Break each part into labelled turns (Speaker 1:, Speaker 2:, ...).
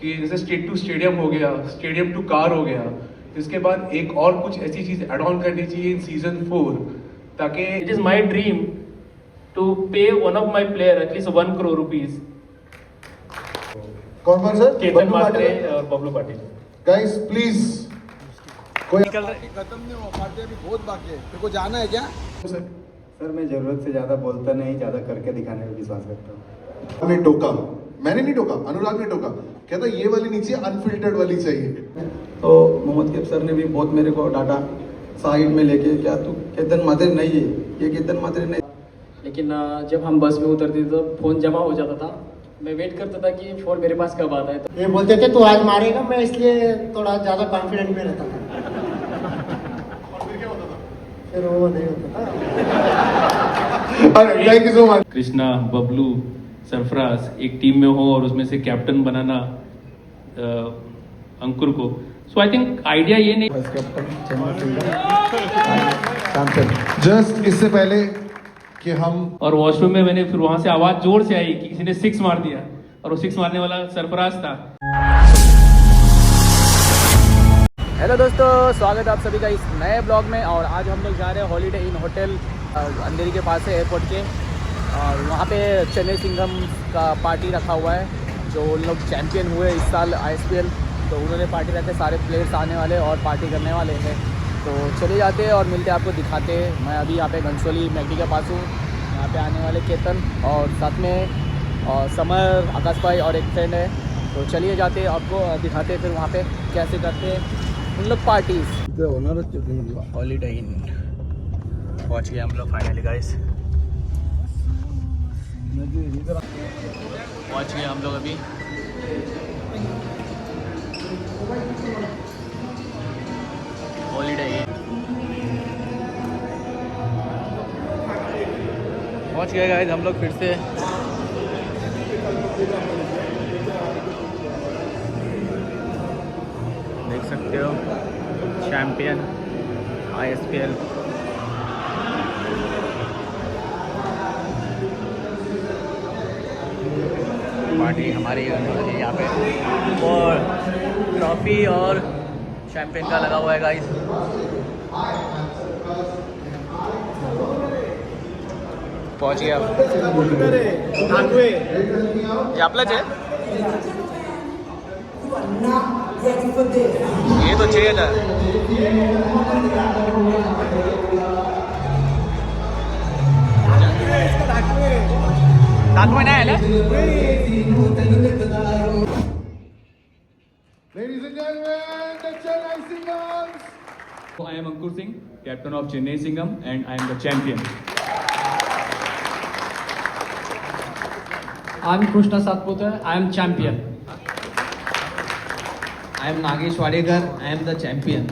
Speaker 1: कि जैसे state to stadium हो गया, स्टेडियम टू कार हो गया, इसके बाद एक और कुछ ऐसी चीज़ एड ऑन करनी चाहिए इन सीजन 4 ताकि
Speaker 2: It is my dream to pay one of my player at least 1 crore rupees.
Speaker 3: कौन कौन सर?
Speaker 2: केतन
Speaker 3: बबलू
Speaker 2: मात्रे
Speaker 3: पाटिल।
Speaker 2: और बबलू पाटिल।
Speaker 3: गाइस प्लीज कोई
Speaker 4: खत्म नहीं हुआ, पार्टी अभी बहुत बाकी है। तेरे को जाना है क्या?
Speaker 5: सर मैं ज़रूरत से ज़्यादा बोलता नहीं, ज़्यादा करके दिखाने में विश्वास करता हूँ।
Speaker 3: ने टोका, मैंने नहीं टोका, अनुराग ने टोका, कहता ये वाली नहीं चाहिए, अनफिल्टर्ड वाली चाहिए।
Speaker 5: तो मोहम्मद कैफ सर ने भी बहुत मेरे को डांटा साइड में लेके, क्या तू केतन मात्रे नहीं है, ये केतन मात्रे नहीं।
Speaker 6: लेकिन जब हम बस में उतरते थे तो फ़ोन जमा हो जाता था। मैं वेट करता था कि फ़ोन मेरे पास कब आता है। तो
Speaker 7: ये बोलते थे तू आज मारेगा, मैं इसलिए थोड़ा ज़्यादा कॉन्फिडेंट में रहता था। फिर वो नहीं होता था।
Speaker 3: Thank you so much.
Speaker 2: Krishna, Bablu, Sarfaraz एक टीम में हो और उसमें से कैप्टन बनाना अंकुर को, सो आई थिंक आइडिया ये नहीं।
Speaker 3: जस्ट इससे पहले कि हम
Speaker 2: और वॉशरूम में मैंने फिर वहां से आवाज जोर से आई कि किसी ने 6 मार दिया, और वो 6 मारने वाला सरफराज था।
Speaker 6: हेलो दोस्तों, स्वागत है आप सभी का इस नए ब्लॉग में। और आज हम लोग जा रहे हैं हॉलीडे इन होटल, अंधेरी के पास है एयरपोर्ट के। और वहाँ पे चेन्नई सिंघम का पार्टी रखा हुआ है, जो उन लोग चैम्पियन हुए इस साल ISPL, तो उन्होंने पार्टी रखे, सारे प्लेयर्स आने वाले और पार्टी करने वाले हैं। तो चले जाते हैं और मिलते हैं, आपको दिखाते हैं। मैं अभी यहाँ पे घनसोली मैगडी के पास हूँ। यहाँ पे आने वाले केतन और साथ में समर, आकाश भाई और एक फ्रेंड है। तो चलिए जाते हैं, आपको दिखाते हैं फिर वहाँ पे कैसे करते हैं उन लोग पार्टीज। हॉलीडे इन पहुँच गए हम लोग फाइनली गाइस, पहुँच गए हम लोग अभी। हॉलीडे इन पहुँच गए गाइस हम लोग फिर से। देख सकते हो चैम्पियन ISPL। पार्टी हमारी होने वाली है यहाँ पे, और ट्रॉफी और चैम्पियन का लगा हुआ है गाइस। पहुँच गया ये आपलाच है, ये तो चाहिए था। दाखवे नाही आले।
Speaker 3: Ladies and gentlemen, the Chennai Singhams.
Speaker 2: I am Ankur Singh, captain of Chennai Singham, and I am the champion.
Speaker 6: I am Krishna Satputra, I am champion.
Speaker 8: I am Nagesh Wadekar, I am the champion.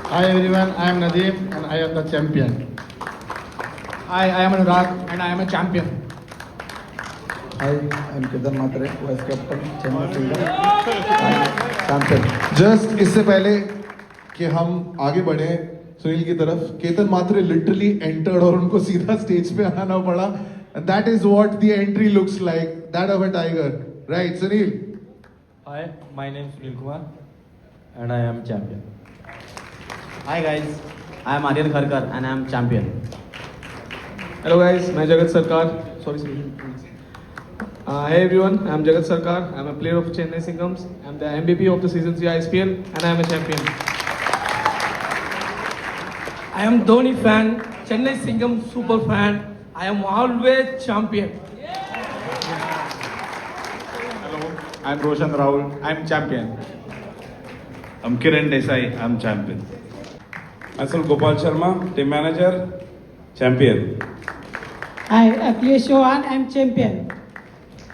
Speaker 7: Hi everyone, I am Nadeem and I am the champion. Hi, I am Anurag and I am a champion.
Speaker 5: Hi, I am Ketan Matre, vice captain Chennai Singham, champion.
Speaker 3: Just इससे पहले कि हम आगे बढ़े सुनील की तरफ, केतन मात्रे literally entered और उनको सीधा स्टेज पे आना पड़ा। That is what the entry looks like, that of a tiger, right Sunil?
Speaker 8: Hi, my name is Sunil Kumar and I am champion. Hi guys, I am Aryan Kharkar and I am champion.
Speaker 9: Hello guys, मैं जगत सरकार, sorry. Hey everyone, I am Jagat Sarkar. I am a player of Chennai Singhams. I am the MVP of the season 3 ISPL and I am a champion. I am Dhoni fan, Chennai Singham super fan. I am always champion.
Speaker 1: I am Roshan Rahul, I am champion. I am Kiran Desai, I am champion. Myself Gopal Sharma, team manager, champion.
Speaker 7: Hi, Akhilesh Chauhan, I am champion.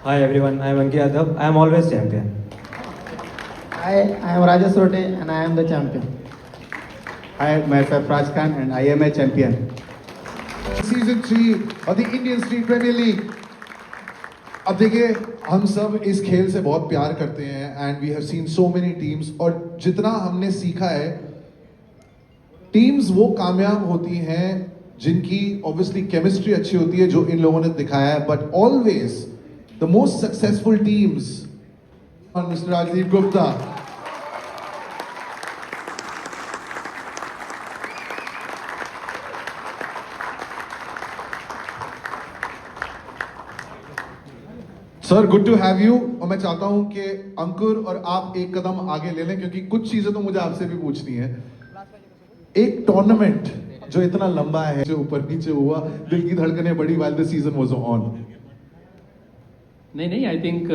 Speaker 8: Hi everyone, I am Ankit Yadav. I am always champion.
Speaker 7: Hi, I am Rajesh Rote and I am the champion.
Speaker 5: Hi, myself Raj Khan and I am a champion.
Speaker 3: Season 3 of the Indian Street Premier League. अब देखिए, हम सब इस खेल से बहुत प्यार करते हैं and we have seen so many teams, और जितना हमने सीखा है, टीम्स वो कामयाब होती हैं जिनकी ऑब्वियसली केमिस्ट्री अच्छी होती है, जो इन लोगों ने दिखाया है, but always the most successful teams on Mr. Rajdeep Gupta. Sir good to have you. और मैं चाहता हूं कि अंकुर और आप एक कदम आगे ले लें, क्योंकि कुछ चीजें तो मुझे आपसे भी पूछनी है। एक टूर्नामेंट जो इतना लंबा है, जो ऊपर नीचे हुआ, दिल की धड़कनें बढ़ी while the season was on.
Speaker 2: नहीं आई थिंक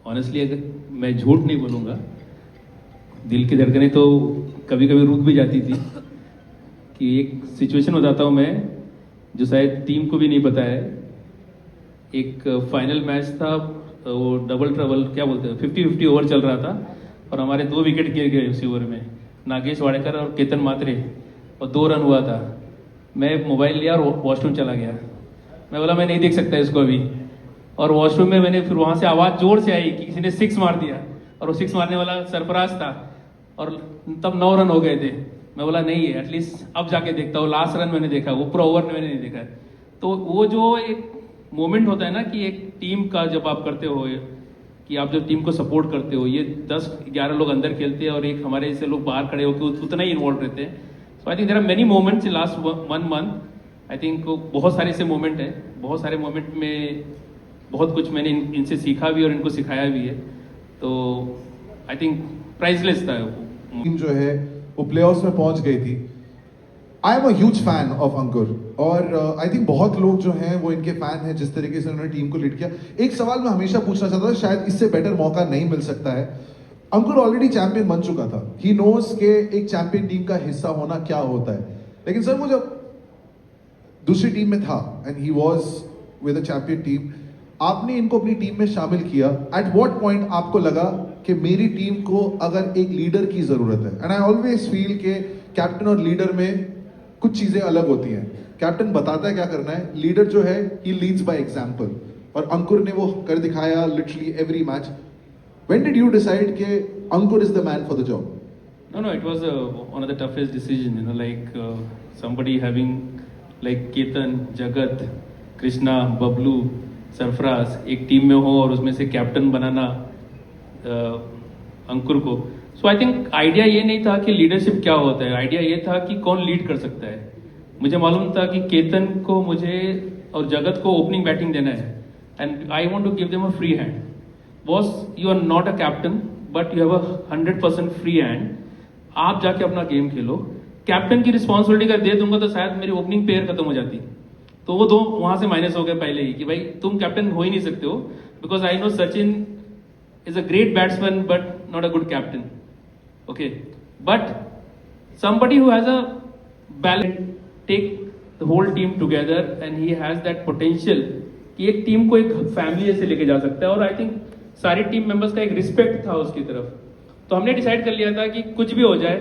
Speaker 2: ऑनेस्टली अगर मैं झूठ नहीं बोलूँगा, दिल की धड़कनें तो कभी कभी रुक भी जाती थी। कि एक सिचुएशन बताता हूँ मैं, जो शायद टीम को भी नहीं पता है। एक फाइनल मैच था, वो डबल ट्रबल क्या बोलते हैं, 50-50 ओवर चल रहा था और हमारे 2 विकेट गिर गए उसी ओवर में, नागेश वाडेकर और केतन मात्रे, और 2 रन हुआ था। मैं मोबाइल लिया और वॉशरूम चला गया। मैं बोला मैं नहीं देख सकता इसको अभी, और वॉशरूम में मैंने फिर वहाँ से आवाज़ जोर से आई कि किसी ने 6 मार दिया, और वो 6 मारने वाला सरफराज था, और तब 9 रन हो गए थे। मैं बोला नहीं है, एटलीस्ट अब जाके देखता हूँ। लास्ट रन मैंने देखा, वो पूरा ओवर मैंने नहीं देखा। तो वो जो एक मोमेंट होता है ना कि एक टीम का जब आप करते हो, कि आप जब टीम को सपोर्ट करते हो, ये 10-11 लोग अंदर खेलते हैं और एक हमारे जैसे लोग बाहर खड़े होकर उतना ही इन्वॉल्व रहते हैं। So I think there are many moments in last 1 month. I think बहुत सारे ऐसे मोमेंट हैं, बहुत सारे मोमेंट में बहुत कुछ मैंने इनसे सीखा भी और इनको सिखाया भी है। तो आई थिंक प्राइसलेस था वो।
Speaker 3: टीम जो है वो प्लेऑफ्स में पहुंच गई थी। I am a huge fan of Ankur, और आई थिंक बहुत लोग जो हैं वो इनके फैन हैं, जिस तरीके से उन्होंने टीम को लीड किया। एक सवाल मैं हमेशा पूछना चाहता था, शायद इससे बेटर मौका नहीं मिल सकता है। अंकुर ऑलरेडी चैंपियन बन चुका था, ही नोज के एक चैंपियन टीम का हिस्सा होना क्या होता है। लेकिन सर वो जब दूसरी टीम में था and he was with a champion team, आपने इनको अपनी टीम में शामिल किया। एट व्हाट पॉइंट आपको लगा कि मेरी टीम को अगर एक लीडर की जरूरत है? एंड आई ऑलवेज फील के कैप्टन और लीडर में कुछ चीजें अलग होती हैं। कैप्टन बताता है क्या करना है, लीडर जो है ही लीड्स बाय एग्जांपल, और अंकुर ने वो कर दिखाया literally every match. When did you decide कि Ankur is the man for the job?
Speaker 2: No, it was one of the toughest decision, like somebody having like Ketan, Jagat, Krishna, Bablu, Sarfaraz एक team में हो और उसमें से कैप्टन बनाना अंकुर को। सो I think idea ये नहीं था कि लीडरशिप क्या होता है, आइडिया ये था कि कौन लीड कर सकता है। मुझे मालूम था कि केतन को मुझे और जगत को ओपनिंग बैटिंग देना है, and I want to give them a free hand. Boss, you are not a captain but you have a 100% free hand. आप जाके अपना गेम खेलो। कैप्टन की रिस्पॉन्सिबिलिटी अगर दे दूंगा तो शायद मेरी ओपनिंग पेयर खत्म हो जाती। तो वो 2 वहां से माइनस हो गए पहले ही कि भाई तुम कैप्टन हो ही नहीं सकते हो, because I know Sachin is a great batsman but not a good captain. Okay, but somebody who has a balance, take the whole team together and he has that potential कि एक टीम को एक family से लेके जा सकता है। और आई थिंक सारी टीम मेंबर्स का एक रिस्पेक्ट था उसकी तरफ। तो हमने डिसाइड कर लिया था कि कुछ भी हो जाए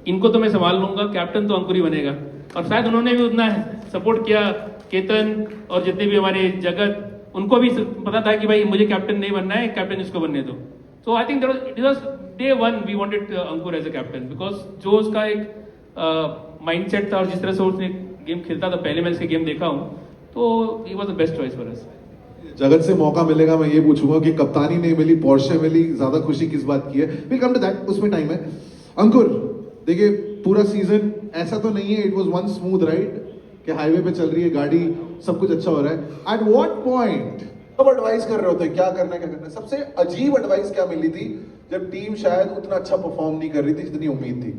Speaker 2: इनको तो मैं संभाल लूंगा, कैप्टन तो अंकुर ही बनेगा। और शायद उन्होंने भी उतना सपोर्ट किया, केतन और जितने भी हमारे जगत, उनको भी पता था कि भाई मुझे कैप्टन नहीं बनना है, कैप्टन इसको बनने दो। So I think it was day 1 we wanted Ankur as a captain, because जो उसका एक माइंडसेट था और जिस तरह से उसने गेम खेलता था, पहले मैं इसके गेम देखा हूँ, तो he was the best choice for us.
Speaker 3: जगत से मौका मिलेगा, मैं ये पूछूंगा कि कप्तानी नहीं मिली, पोर्शे मिली, ज्यादा खुशी किस बात की है? विल कम टू दैट, उसमें टाइम है। अंकुर, देखिए पूरा सीजन ऐसा तो नहीं है it was one smooth ride कि हाईवे पे चल रही है गाड़ी, सब कुछ अच्छा हो रहा है। एट व्हाट पॉइंट कब एडवाइस कर रहे होते हैं क्या करना है क्या करना है? सबसे अजीब एडवाइस क्या मिली थी जब टीम शायद उतना अच्छा परफॉर्म नहीं कर रही थी जितनी उम्मीद थी?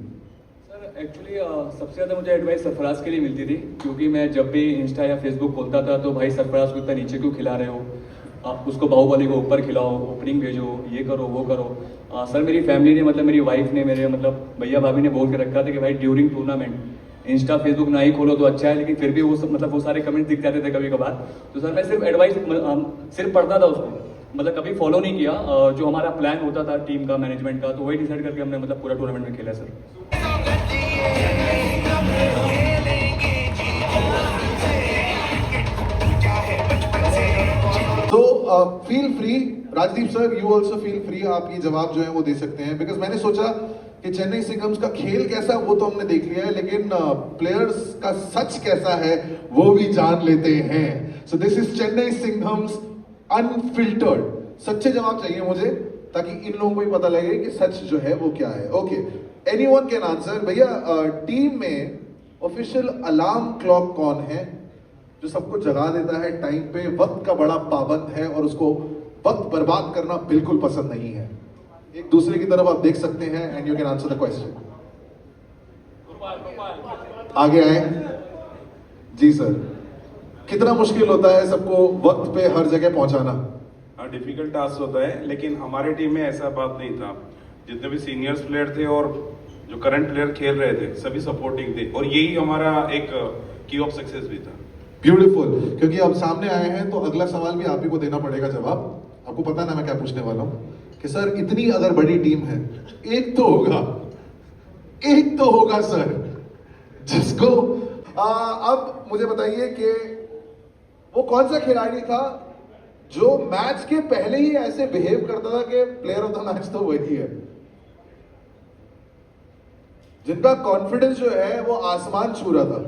Speaker 10: एक्चुअली सबसे ज़्यादा मुझे एडवाइस सरफराज के लिए मिलती थी, क्योंकि मैं जब भी इंस्टा या फेसबुक खोलता था तो भाई सरफराज को इतना नीचे क्यों खिला रहे हो, आप उसको बाहुबली को ऊपर खिलाओ, ओपनिंग भेजो, ये करो वो करो। सर मेरी फैमिली ने, मतलब मेरी वाइफ ने, मेरे मतलब भैया भाभी ने बोल के रखा था कि भाई ड्यूरिंग टूर्नामेंट इंस्टा फेसबुक ना ही खोलो तो अच्छा है, लेकिन फिर भी वो सब मतलब वो सारे कमेंट दिख जाते थे कभी कभार। तो सर मैं सिर्फ एडवाइस सिर्फ पढ़ता था उसको, मतलब कभी फॉलो नहीं किया। जो हमारा प्लान होता था टीम का, मैनेजमेंट का, तो वही डिसाइड करके हमने मतलब पूरा टूर्नामेंट में खेला सर।
Speaker 3: तो feel free, Rajdeep sir you also feel free, आप ये जवाब जो है वो दे सकते हैं। बिकॉज मैंने सोचा कि चेन्नई सिंघम्स का खेल कैसा वो तो हमने देख लिया है, लेकिन प्लेयर्स का सच कैसा है वो भी जान लेते हैं। So this is Chennai Singhams unfiltered. सच्चे जवाब चाहिए मुझे, ताकि इन लोगों को भी पता लगे कि सच जो है वो क्या है. Okay, anyone can answer. भैया टीम में ऑफिशियल अलार्म क्लॉक कौन है जो सबको जगा देता है टाइम पे, वक्त का बड़ा पाबंद है और उसको वक्त बर्बाद करना बिल्कुल पसंद नहीं है? एक दूसरे की तरफ आप देख सकते हैं and you can answer the question. आगे आए जी सर. कितना मुश्किल होता है सबको वक्त पे हर जगह पहुंचाना?
Speaker 1: डिफिकल्ट टास्क होता है, लेकिन हमारे टीम में ऐसा बात नहीं था. जितने भी सीनियर्स प्लेयर थे और जो करंट प्लेयर खेल रहे थे सभी सपोर्टिंग थे, और यही हमारा एक की ऑफ सक्सेस भी था.
Speaker 3: ब्यूटीफुल. क्योंकि अब सामने आए हैं तो अगला सवाल भी आप ही को देना पड़ेगा जवाब. आपको पता ना मैं क्या पूछने वाला हूं कि सर इतनी अगर बड़ी टीम है, एक तो होगा सर जिसको अब मुझे बताइए कि वो कौन सा खिलाड़ी था जो मैच के पहले ही ऐसे बिहेव करता था कि प्लेयर ऑफ द मैच तो वही है, जिनका कॉन्फिडेंस जो है वो आसमान छू रहा था.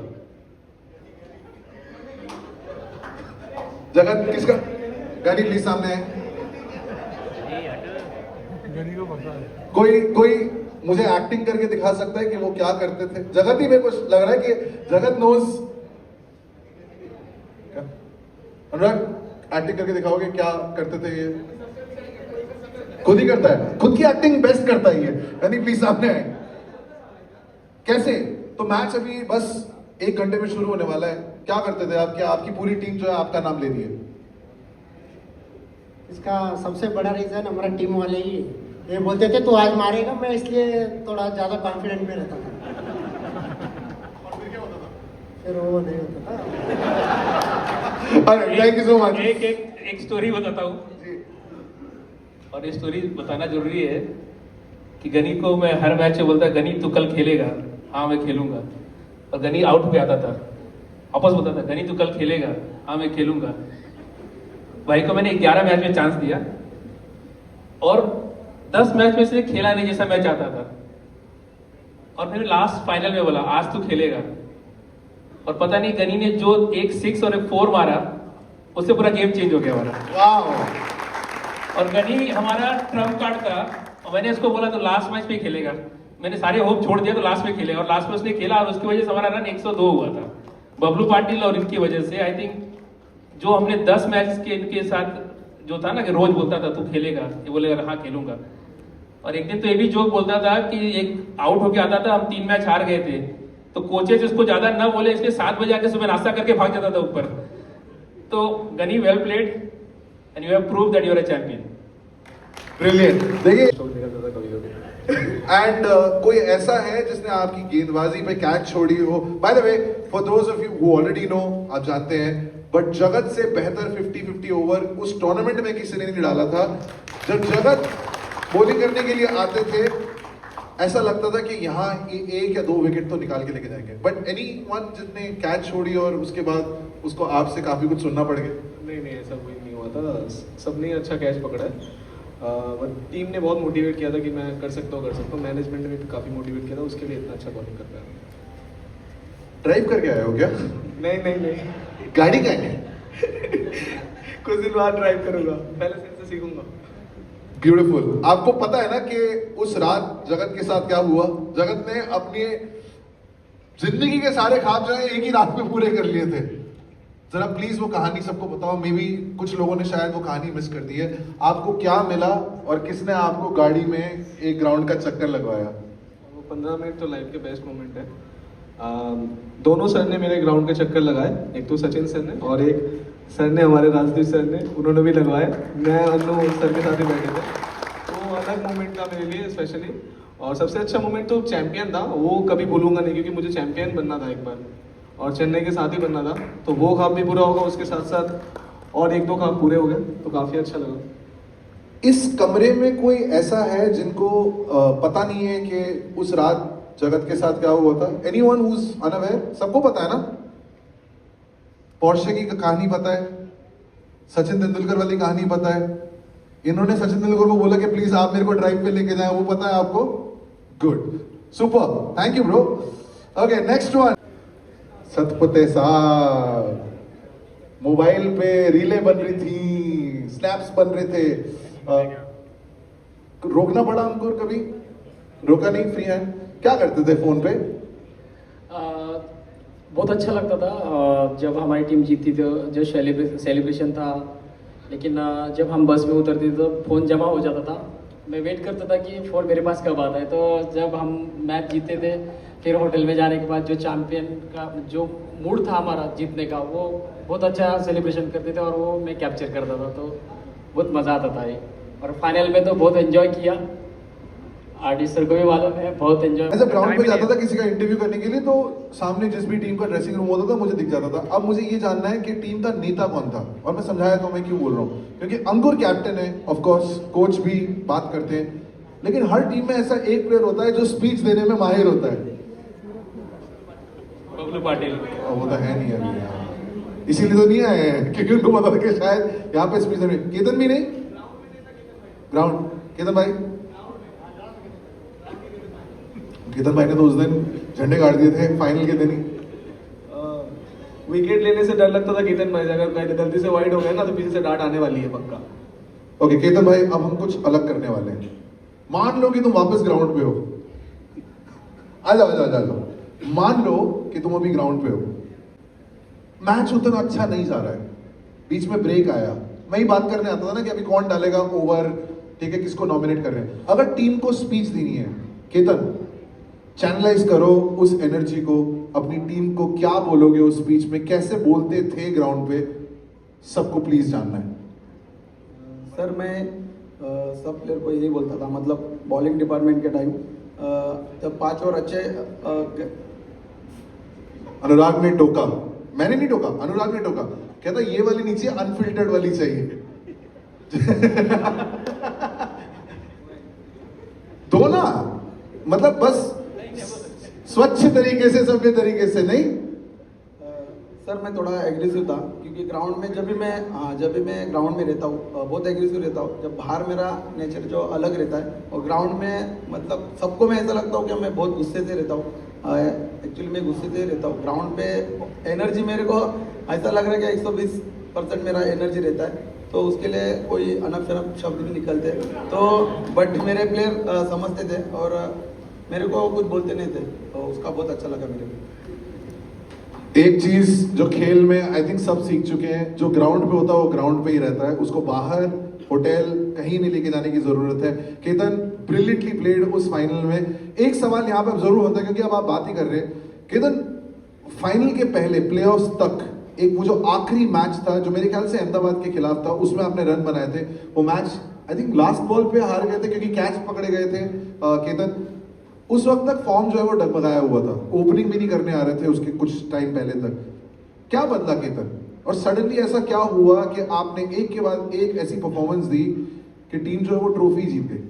Speaker 3: जगत किसका? गाड़ी प्लीज सामने है. कोई मुझे एक्टिंग करके दिखा सकता है कि वो क्या करते थे? जगत ही, मेरे को लग रहा है कि जगत नोज. अनुराग एक्टिंग करके दिखाओगे क्या करते थे ये? खुद ही करता है, खुद की एक्टिंग बेस्ट करता ही है. यानी प्लीज सामने आए. कैसे? तो मैच अभी बस 1 घंटे में शुरू होने वाला है. क्या करते थे आप? क्या आपकी पूरी टीम जो है आपका नाम ले रही है?
Speaker 7: इसका सबसे बड़ा रीजन हमारा टीम वाले ही ये बोलते थे तू आज मारेगा, मैं इसलिए थोड़ा ज्यादा कॉन्फिडेंट में रहता था. फिर वो नहीं होता था.
Speaker 3: Thank you so much.
Speaker 2: एक स्टोरी बताता हूँ, और ये स्टोरी बताना जरूरी है कि गनी को मैं हर मैच में बोलता, गनी तू कल खेलेगा? हाँ मैं खेलूंगा. और गनी आउट पे आता था, वापस बोलता था, गनी तू कल खेलेगा? हाँ मैं खेलूंगा. भाई को मैंने 11 मैच में चांस दिया और 10 मैच में से खेला नहीं जैसा मैं चाहता था. और फिर लास्ट फाइनल में बोला आज तू खेलेगा. और पता नहीं गनी ने जो एक 6 और एक 4 मारा, उससे पूरा गेम चेंज हो गया हमारा. और गनी हमारा ट्रम्प कार्ड था, और मैंने इसको बोला तो लास्ट मैच पे खेलेगा. मैंने सारे होप छोड़ दिया तो लास्ट में खेलेगा, और लास्ट में उसने खेला और उसकी वजह से हमारा रन 102 हुआ था. बबलू पाटिल और इनकी वजह से. आई थिंक जो हमने 10 मैच के इनके साथ जो था ना कि रोज बोलता था तू खेलेगा, ये बोलेगा हाँ खेलूंगा. और एक दिन तो ये भी जोक बोलता था कि एक आउट होके आता था, हम 3 मैच हार गए थे, तो कोचेज उसको ज्यादा न बोले इसलिए 7 बजे आके सुबह नाश्ता करके भाग जाता था ऊपर. तो Gani well played and you have prove that you are a champion.
Speaker 3: Brilliant. देखिए एंड कोई ऐसा है जिसने आपकी गेंदबाजी पे कैच छोड़ी हो? By the way, for those of you who already know, आप जानते हैं, बट जगत से बेहतर 50-50 ओवर उस टूर्नामेंट में किसी ने नहीं डाला था. जब जगत बॉलिंग करने के लिए आते थे ऐसा लगता था कि यहाँ 1 या 2 विकेट तो निकाल के लेके जाएंगे. बट एनीवन जिसने कैच छोड़ी और उसके बाद उसको आपसे काफी कुछ सुनना पड़ गया?
Speaker 9: नहीं ऐसा कोई नहीं हुआ था. सबने अच्छा कैच पकड़ा है. बट टीम ने बहुत मोटिवेट किया था कि मैं कर सकता हूँ. मैनेजमेंट ने भी काफ़ी मोटिवेट किया था, उसके लिए इतना अच्छा बॉलिंग कर पाया.
Speaker 3: ड्राइव करके आए हो क्या?
Speaker 9: नहीं
Speaker 3: गाड़ी का है?
Speaker 9: कुछ दिन बाद ड्राइव करूंगा, पहले से इनसे सीखूंगा.
Speaker 3: ब्यूटीफुल. आपको पता है ना कि उस रात जगत के साथ क्या हुआ? जगत ने अपनी जिंदगी के सारे ख्वाब जो है एक ही रात में पूरे कर लिए थे. जरा प्लीज वो कहानी सबको बताओ. मे बी कुछ लोगों ने शायद वो कहानी मिस कर दी है. आपको क्या मिला और किसने आपको गाड़ी में एक ग्राउंड का चक्कर लगवाया?
Speaker 9: वो 15 मिनट तो लाइफ के बेस्ट मोमेंट है. दोनों सर ने मेरे ग्राउंड के चक्कर लगाए. एक तो सचिन सर ने और एक सर ने हमारे राजदीप सर ने, उन्होंने भी लगवाए. मैं अन्नू सर के साथ ही बैठे थे. तो अलग मोमेंट था मेरे लिए स्पेशली. और सबसे अच्छा मोमेंट तो चैंपियन था. वो कभी भूलूंगा नहीं, क्योंकि मुझे चैंपियन बनना था एक बार, और चेन्नई के साथ ही बनना था. तो वो ख्वाब भी पूरा होगा, उसके साथ साथ और 1-2 ख्वाब पूरे हो गए, तो काफ़ी अच्छा लगा.
Speaker 3: इस कमरे में कोई ऐसा है जिनको पता नहीं है कि उस रात जगत के साथ क्या हुआ था? Anyone who is unaware? सबको पता है ना? पोर्शे की कहानी पता है, सचिन तेंदुलकर वाली कहानी पता है. इन्होंने सचिन तेंदुलकर को बोला कि प्लीज आप मेरे को ड्राइव पे लेके जाएं, वो पता है आपको? Good, super, thank you bro. Okay, next one. Satpute sahab, mobile पे रीलें बन रही थी, स्नैप्स बन रहे थे. रोकना पड़ा अंकुर कभी? रोका नहीं? फ्री हैंड क्या करते थे फोन पे?
Speaker 11: बहुत अच्छा लगता था जब हमारी टीम जीतती थी, जो सेलिब्रेशन था। लेकिन जब हम बस में उतरते थे तो फ़ोन जमा हो जाता था। मैं वेट करता था कि फ़ोन मेरे पास कब आता है। तो जब हम मैच जीतते थे, फिर होटल में जाने के बाद जो चैम्पियन का जो मूड था हमारा जीतने का, वो बहुत अच्छा सेलिब्रेशन करते थे और वो मैं कैप्चर करता था। तो बहुत मज़ा आता था ये। और फाइनल में तो बहुत एंजॉय किया। आर्टिस्ट सर को भी मालूम है, बहुत एंजॉय।
Speaker 3: ऐसे ग्राउंड पे जाता था किसी का इंटरव्यू करने के लिए, तो सामने जिस भी टीम का ड्रेसिंग रूम होता था मुझे दिख जाता था। अब मुझे ये जानना है कि टीम का नेता कौन था, और मैं समझाया तो मैं क्यों बोल रहा हूँ, क्योंकि अंकुर कैप्टन है, ऑफ कोर्स कोच भी बात करते हैं, लेकिन हर टीम में ऐसा एक प्लेयर होता है जो स्पीच देने में माहिर होता है।
Speaker 2: बबलू पाटिल।
Speaker 3: वो तो है नहीं अभी यहाँ, इसीलिए तो नहीं आए हैं, क्योंकि उनको पता था कि शायद यहाँ पे स्पीच देने। केतन भी नहीं ग्राउंड? केतन भाई, केतन भाई ने तो उस दिन झंडे गाड़ दिए थे फाइनल के दिन ही।
Speaker 9: विकेट लेने से डर लगता था केतन भाई से, अगर कहीं गलती से वाइड हो गया ना तो पीछे से डांट आने वाली है पक्का।
Speaker 3: ओके केतन भाई, अब हम कुछ अलग करने वाले हैं। मान लो कि तुम वापस ग्राउंड पे हो, आ जाओ। मान लो कि तुम अभी ग्राउंड पे हो, मैच उतना अच्छा नहीं जा रहा है, बीच में ब्रेक आया, मैं ही बात करने आता था ना कि अभी कौन डालेगा ओवर, ठीक है, किसको नॉमिनेट कर रहे हैं। अगर टीम को स्पीच देनी है, केतन चैनलाइज करो उस एनर्जी को, अपनी टीम को क्या बोलोगे उस स्पीच में, कैसे बोलते थे ग्राउंड पे, सबको प्लीज जानना है।
Speaker 5: सर मैं सब प्लेयर को यही बोलता था, मतलब बॉलिंग डिपार्टमेंट के टाइम जब 5 ओवर अच्छे
Speaker 3: अनुराग ने टोका, मैंने नहीं टोका, अनुराग ने टोका, कहता ये वाली नीचे अनफिल्टर्ड वाली चाहिए। दो ना, मतलब बस स्वच्छ तरीके से, सभ्य तरीके से नहीं।
Speaker 5: सर मैं थोड़ा एग्रेसिव था, क्योंकि ग्राउंड में जब भी मैं ग्राउंड में रहता हूँ बहुत एग्रेसिव रहता हूँ। जब बाहर मेरा नेचर जो अलग रहता है, और ग्राउंड में मतलब सबको मैं ऐसा लगता हूँ कि मैं बहुत गुस्से से रहता हूँ। एक्चुअली मैं गुस्से से रहता हूँ। ग्राउंड पे एनर्जी मेरे को ऐसा लग रहा है कि 120% मेरा एनर्जी रहता है, तो उसके लिए कोई अनप शनप शब्द भी निकलते, तो बट मेरे प्लेयर समझते थे और मेरे को कुछ बोलते नहीं थे, तो उसका बहुत अच्छा लगा मेरे को।
Speaker 3: एक चीज जो खेल में आई थिंक सब सीख चुके हैं, जो ग्राउंड पे होता है वो ग्राउंड पे ही रहता है, उसको बाहर होटल कहीं नहीं लेके जाने की जरूरत है। केतन ब्रिलियंटली प्लेड उस फाइनल में। एक सवाल यहाँ पे जरूर होता है, क्योंकि अब आप बात ही कर रहे हैं, केतन फाइनल के पहले प्लेऑफ्स तक एक वो जो आखिरी मैच था जो मेरे ख्याल से अहमदाबाद के खिलाफ था, उसमें आपने रन बनाए थे। वो मैच आई थिंक लास्ट बॉल पे हार गए थे क्योंकि कैच पकड़े गए थे। केतन उस वक्त तक फॉर्म जो है वो डगमगाया हुआ था, ओपनिंग भी नहीं करने आ रहे थे उसके कुछ टाइम पहले तक। क्या बदला केतन, और सडनली ऐसा क्या हुआ कि आपने एक के बाद एक ऐसी परफॉर्मेंस दी कि टीम जो है वो ट्रॉफी जीत गई?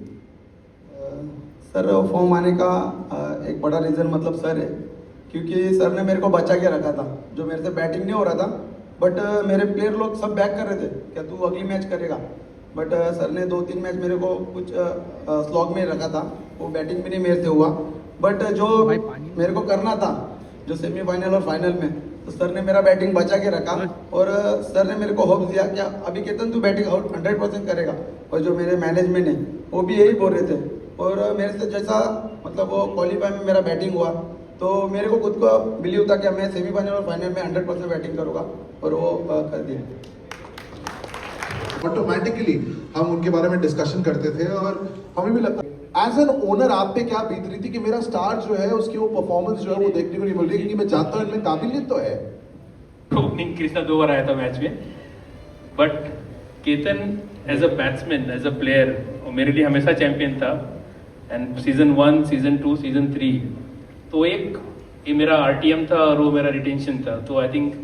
Speaker 5: सर फॉर्म आने का एक बड़ा रीज़न मतलब सर है, क्योंकि सर ने मेरे को बचा के रखा था। जो मेरे से बैटिंग नहीं हो रहा था, बट मेरे प्लेयर लोग सब बैक कर रहे थे, क्या तू अगली मैच करेगा, बट सर ने 2-3 मैच मेरे को कुछ स्लॉग में रखा था, वो बैटिंग भी नहीं मेरे से हुआ। बट जो मेरे को करना था, जो सेमीफाइनल और फाइनल में, तो सर ने मेरा बैटिंग बचा के रखा, और सर ने मेरे को होप दिया कि अभी केतन तू बैटिंग आउट 100% करेगा। और जो मेरे मैनेजमेंट है वो भी यही बोल रहे थे, और मेरे से जैसा मतलब वो क्वालिफाई में मेरा बैटिंग हुआ, तो मेरे को खुद को बिलीव था कि मैं सेमीफाइनल और फाइनल में 100% बैटिंग करूँगा, और वो कर दिया।
Speaker 3: ऑटोमेटिकली हम उनके बारे में डिस्कशन करते थे, और हमें भी लगता एज एन ओनर आप पे क्या बीत रही थी कि मेरा स्टार जो है उसकी वो परफॉर्मेंस जो है वो देखने को नहीं मिल रही, क्योंकि मैं जानता हूँ इनमें काबिलियत तो है।
Speaker 2: ओपनिंग कृष्णा 2 बार आया था मैच में, but Ketan as a batsman, as a player, मेरे लिए हमेशा चैंपियन था। एंड सीजन 1, सीजन 2, सीजन 3, तो एक ये मेरा RTM था और वो मेरा रिटेंशन था। तो I think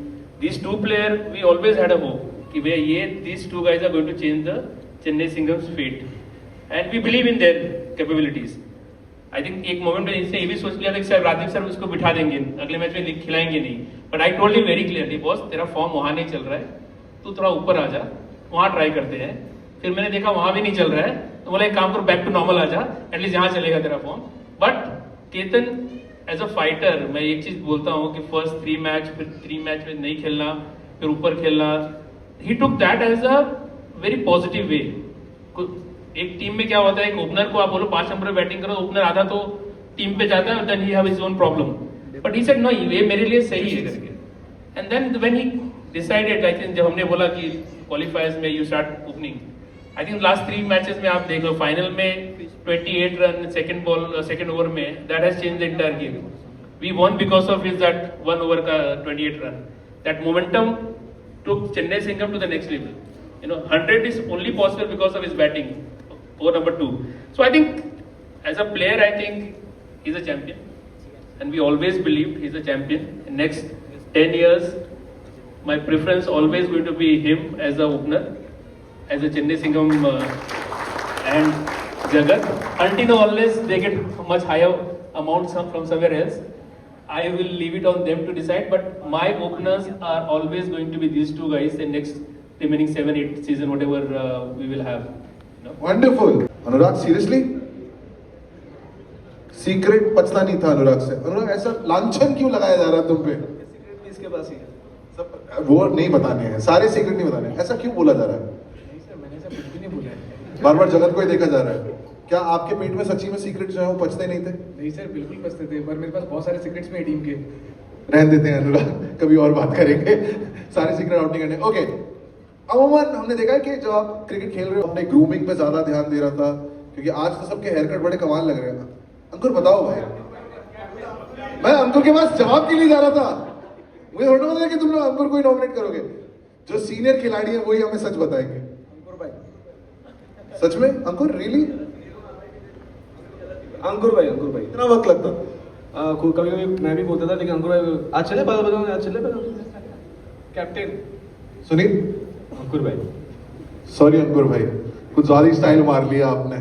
Speaker 2: these 2 players we always had a hope कि भैया ये these 2 guys are going to change the Chennai Singham's fate, and we believe in their capabilities. I think एक मोमेंट में इसने ये भी सोच लिया था कि सर राजीव सर उसको बिठा देंगे, अगले मैच में खिलाएंगे नहीं, but I told him very clearly, boss तेरा फॉर्म वहाँ नहीं चल रहा है, तू थोड़ा ऊपर आ जा, वहाँ ट्राई करते हैं। फिर मैंने देखा वहाँ भी नहीं चल रहा है, तो बोला एक काम करो, बैक टू नॉर्मल आ जा, एटलीस्ट यहाँ चलेगा तेरा form. But Ketan as a fighter, मैं एक चीज बोलता हूँ कि फर्स्ट 3 मैच, फिर 3 मैच में नहीं खेलना, फिर ऊपर खेलना, he took that as a very positive way. एक टीम में क्या होता है, एक ओपनर को आप बोलो 5 नंबर पे बैटिंग करो, ओपनर आधा तो टीम पे जाता है, then he have his own problem, but he said no, ये मेरे लिए सही है करके. And then when he decided, I think जब हमने बोला कि क्वालिफायर्स में you start opening, I think last 3 matches में आप देख लो, फाइनल में 28 रन सेकंड ओवर में, that has change the entire game. We won because of his that 1 over का 28 run. That momentum took Chennai Singham to the next level. 100 is only possible because of his batting over number 2. So I think as a player, I think he's a champion, and we always believed he's a champion. In next 10 years, my preference always going to be him as a opener, as a Chennai Singham and Jagat. Until unless they get much higher amounts from somewhere else, I will leave it on them to decide, but my openers are always going to be these 2 guys in next remaining 7-8 season, whatever we will have.
Speaker 3: Wonderful. Anurag, seriously secret पचता नहीं था अनुराग से. अनुराग, ऐसा लांछन क्यों लगाया जा रहा है तुम पे?
Speaker 9: सीक्रेट इसके पास ही है.
Speaker 3: सब वो नहीं बताने हैं, सारे सीक्रेट नहीं बताने हैं. ऐसा क्यों बोला जा रहा है?
Speaker 9: नहीं सर, मैंने ऐसा कुछ भी नहीं बोला है.
Speaker 3: बार बार जगत को ही देखा जा रहा है. क्या आपके पेट में सच्ची में सीक्रेट जो है वो पचते नहीं थे?
Speaker 9: नहीं सर, बिल्कुल बचते थे, पर मेरे पास बहुत सारे सीक्रेट्स में टीम के.
Speaker 3: रहने देते हैं अनुराग, कभी और बात करेंगे. सारे सीक्रेट आउट नहीं करने. ओके, अमूमन हमने देखा है कि जब आप क्रिकेट खेल रहे हो, अपने ग्रूमिंग पे ज्यादा ध्यान दे रहा था, क्योंकि आज तो सबके हेयर कट बड़े कमाल लग रहे हैं. अंकुर बताओ भाई. मैं अंकुर के पास जवाब के लिए जा रहा था. मुझे थोड़ा पता है कि तुम लोग अंकुर को ही नॉमिनेट करोगे. जो सीनियर खिलाड़ी है वही हमें सच बताएंगे.
Speaker 9: अंकुर भाई,
Speaker 3: सच में अंकुर, रियली?
Speaker 9: अंकुर भाई
Speaker 3: इतना वक्त लगता?
Speaker 9: कभी कभी मैं भी बोलता था, लेकिन अंकुर भाई आज चले आज चले कैप्टन
Speaker 3: सुनील.
Speaker 9: अंकुर भाई.
Speaker 3: सॉरी अंकुर भाई, कुछ ज्यादा ही स्टाइल मार लिया आपने.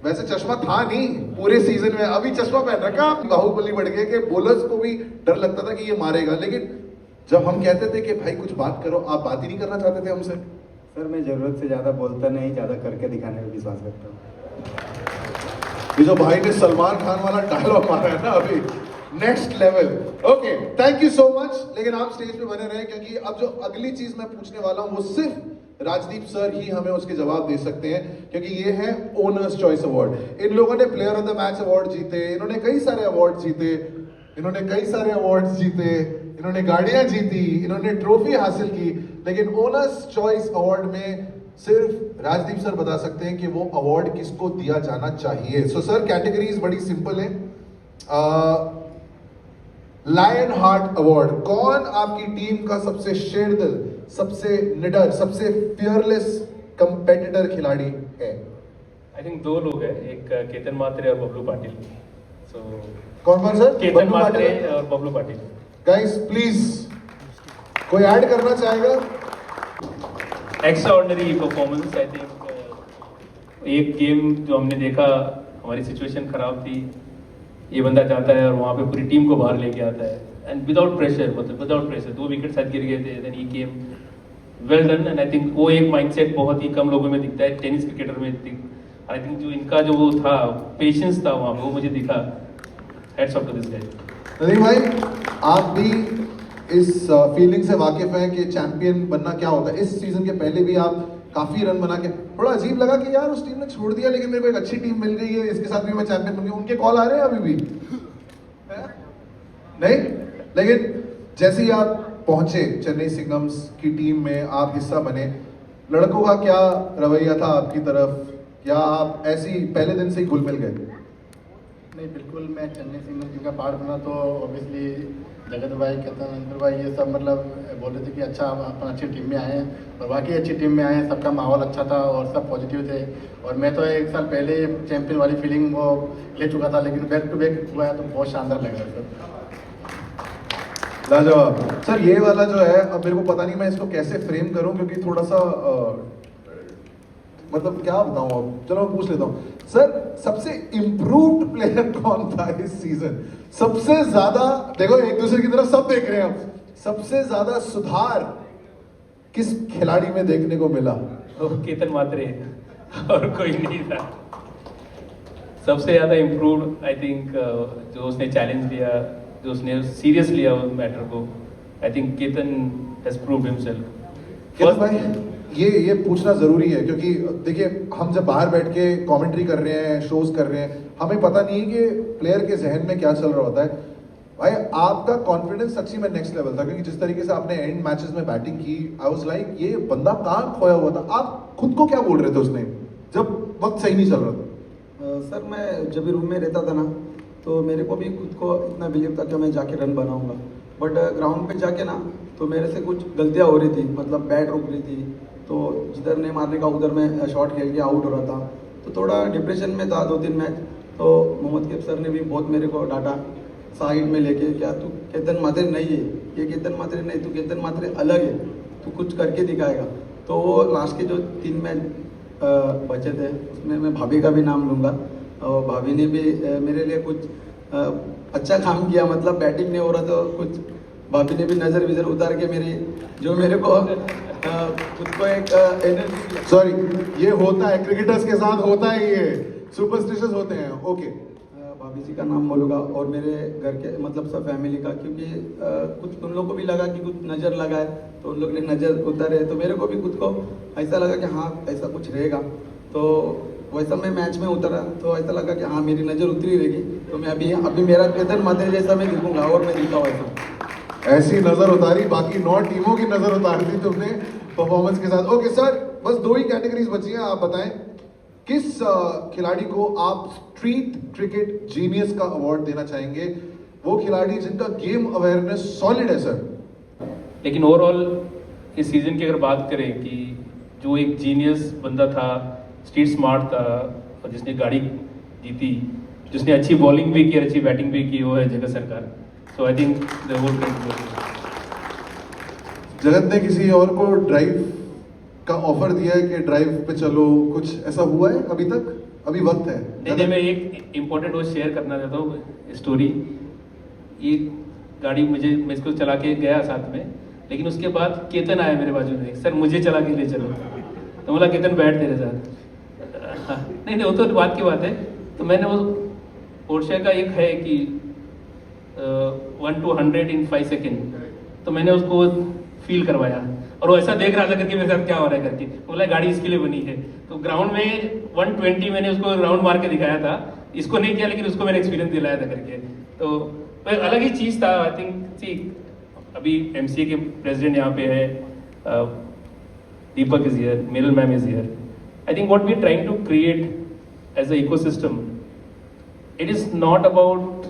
Speaker 3: वैसे चश्मा था नहीं पूरे सीजन में, अभी चश्मा पहन रखा. बाहुबली बढ़ गए कि बॉलर्स को भी डर लगता था कि ये मारेगा, लेकिन जब हम कहते थे कि भाई कुछ बात करो, आप बात ही नहीं करना चाहते थे हमसे.
Speaker 5: सर, मैं जरूरत से ज़्यादा बोलता नहीं, ज़्यादा करके दिखाने में विश्वास करता हूँ.
Speaker 3: ये जो भाई ने सलमान खान वाला डायलॉग मारा है ना अभी, next level. Okay, thank you so much. लेकिन आप स्टेज पे बने रहे, क्योंकि अब जो अगली चीज मैं पूछने वाला हूं वो सिर्फ राजदीप सर ही हमें उसके जवाब दे सकते हैं, क्योंकि ये है ओनर्स चॉइस अवार्ड. इन लोगों ने player of the match award जीते, इन्होंने कई सारे अवार्ड जीते, इन्होंने गाड़ियां जीती, इन्होंने ट्रॉफी हासिल की, लेकिन ओनर्स चॉइस अवार्ड में सिर्फ राजदीप सर बता सकते हैं कि वो अवार्ड किसको दिया जाना चाहिए. सो सर, कैटेगरीज बड़ी सिंपल है. लायन हार्ट अवार्ड, कौन आपकी टीम का सबसे शेरदिल, सबसे निडर, सबसे फियरलेस कंपेटिटर खिलाड़ी है?
Speaker 2: आई थिंक 2 लोग हैं, एक केतन मात्रे और बबलू पाटिल. सो
Speaker 3: कौन सर?
Speaker 2: केतन मात्रे और बबलू पाटिल.
Speaker 3: गाइस प्लीज, कोई ऐड करना चाहेगा?
Speaker 2: Extraordinary performance. आई थिंक एक गेम जो हमने देखा, हमारी सिचुएशन खराब थी, ये बंदा जाता है और वहाँ पे पूरी टीम को बाहर लेके आता है, एंड विदाउट प्रेशर, मतलब विदाउट प्रेशर. 2 विकेट शायद गिर गए थे, then he came well done. And I think वो एक माइंडसेट बहुत ही कम लोगों में दिखता है टेनिस क्रिकेटर में. आई थिंक जो इनका जो वो था, पेशेंस था वहाँ पे, वो मुझे दिखा. Heads off to this guy.
Speaker 3: Nadeem भाई, आप भी इस फीलिंग से वाकिफ हैं कि चैंपियन बनना क्या होता है. इस सीजन के पहले भी आप काफी रन बना के, थोड़ा अजीब लगा कि यार उस टीम ने छोड़ दिया, लेकिन मेरे को एक अच्छी टीम मिल गई है, इसके साथ भी मैं चैंपियन बन गया. उनके कॉल आ रहे हैं अभी भी? नहीं, लेकिन जैसे ही आप पहुंचे चेन्नई सिंघम्स की टीम में, आप हिस्सा बने, लड़कों का क्या रवैया था आपकी तरफ? या आप ऐसे ही पहले दिन से ही घुल मिल गए?
Speaker 4: नहीं, बिल्कुल. मैं चेन्नई सिंघम्स का पार्ट बना तो ऑब्वियसली जगत भाई, केतन, अंकुर भाई, ये सब मतलब बोल रहे थे कि अच्छा अपन अच्छी टीम में आए हैं, और वाकई अच्छी टीम में आए हैं. सबका माहौल अच्छा था और सब पॉजिटिव थे. और मैं तो 1 साल पहले चैंपियन वाली फीलिंग वो ले चुका था, लेकिन बैक टू बैक हुआ है तो बहुत शानदार लग रहा है.
Speaker 3: लाजवाब. सर, ये वाला जो है, अब मेरे को पता नहीं मैं इसको कैसे फ्रेम करूं, क्योंकि थोड़ा सा मतलब क्या बताऊं. अब चलो मैं पूछ लेता हूं. सर, सबसे इम्प्रूव्ड प्लेयर कौन था इस सीजन? सबसे ज्यादा, देखो एक दूसरे की तरफ सब देख रहे हैं, सबसे ज्यादा सुधार किस खिलाड़ी में देखने को मिला?
Speaker 2: केतन मात्रे, और कोई नहीं था. सबसे ज्यादा इम्प्रूव्ड आई थिंक जो उसने चैलेंज लिया, जो उसने सीरियस लिया उस मैटर को, I think Ketan has proved himself.
Speaker 3: Ketan भाई, ये पूछना ज़रूरी है, क्योंकि देखिए हम जब बाहर बैठ के कमेंट्री कर रहे हैं, शोज कर रहे हैं, हमें पता नहीं है कि प्लेयर के जहन में क्या चल रहा होता है। भाई आपका कॉन्फिडेंस सच्ची में नेक्स्ट लेवल था, क्योंकि जिस तरीके से आपने एंड मैचेस में बैटिंग की, आई वाज लाइक ये बंदा कहाँ खोया हुआ था। आप खुद को क्या बोल रहे थे उसने जब वक्त सही नहीं चल रहा था?
Speaker 5: सर मैं जब भी रूम में रहता था ना, तो मेरे को भी खुद को इतना बिलीव था कि मैं जाके रन बनाऊंगा, बट ग्राउंड पे जाके ना तो मेरे से कुछ गलतियां हो रही थी, मतलब बैट रुक रही थी, तो जिधर नहीं मारने का उधर मैं शॉट खेल के आउट हो रहा था, तो थोड़ा डिप्रेशन में था 2-3 मैच। तो मोहम्मद कैफ सर ने भी बहुत मेरे को डांटा साइड में लेके, क्या तू केतन मात्रे नहीं है, ये केतन मात्रे नहीं, तू केतन मात्रे अलग है, तू कुछ करके दिखाएगा। तो वो लास्ट के जो 3 मैच बचे थे उसमें मैं भाभी का भी नाम लूँगा, और भाभी ने भी मेरे लिए कुछ अच्छा काम किया, मतलब बैटिंग नहीं हो रहा तो कुछ भाभी ने भी नज़र विज़र उतार के मेरी जो मेरे को खुद को एक एनर्जी।
Speaker 3: सॉरी, ये होता है क्रिकेटर्स के साथ, होता है, ये सुपरस्टिशियस होते हैं। ओके,
Speaker 5: भाभी जी का नाम बोलूँगा और मेरे घर के मतलब सब फैमिली का, क्योंकि कुछ उन लोगों को भी लगा कि कुछ नज़र लगा है, तो उन लोग ने नज़र उतारे, तो मेरे को भी खुद को ऐसा लगा कि हाँ ऐसा कुछ रहेगा। तो वैसा मैं मैच में उतरा तो ऐसा लगा कि हाँ मेरी नज़र उतरी रहेगी, तो मैं अभी मेरा केतन मात्रे जैसा मैं दिखूंगा, और मैं दिखा वैसा।
Speaker 3: ऐसी नजर उतारी, बाकी 9 टीमों की नजर उतार दी तुमने परफॉर्मेंस के साथ। ओके सर, बस 2 ही कैटेगरीज बची हैं, आप बताएं किस खिलाड़ी को आप स्ट्रीट क्रिकेट जीनियस का अवार्ड देना चाहेंगे? वो खिलाड़ी जिनका गेम अवेयरनेस सॉलिड है सर।
Speaker 2: लेकिन ओवरऑल इस सीजन की अगर बात करें कि जो एक जीनियस बंदा था, स्ट्रीट स्मार्ट था, और जिसने गाड़ी जीती, जिसने अच्छी बॉलिंग भी की और अच्छी बैटिंग भी की, वो है जगत सरकार। सो आई थिंक द होल
Speaker 3: जगत ने किसी और को ड्राइव का ऑफर दिया है कि ड्राइव पे चलो, कुछ ऐसा हुआ है अभी तक? अभी वक्त है।
Speaker 2: नहीं, मैं एक इम्पोर्टेंट वो शेयर करना चाहता हूँ स्टोरी। ये गाड़ी मैं इसको चला के गया साथ में, लेकिन उसके बाद केतन आया मेरे बाजू में, सर मुझे चला के ले चलो। तो बोला केतन बैठ तेरे साथ। नहीं, वो तो बात की बात है। तो मैंने वो पोर्शे का एक है कि 1 to 100 in 5 सेकेंड, तो मैंने उसको फील करवाया, और वो ऐसा देख रहा था करके मेरे साथ क्या हो रहा है करके। बोला गाड़ी इसके लिए बनी है। तो ग्राउंड में 120 मैंने उसको राउंड मार के दिखाया था, इसको नहीं किया, लेकिन उसको मैंने एक्सपीरियंस दिलाया था करके। तो अलग ही चीज़ था। आई थिंक अभी MCA के प्रेसिडेंट यहाँ पे है, Deepak is here, Miral ma'am is here. I think what we are trying to create as a ecosystem, it is not about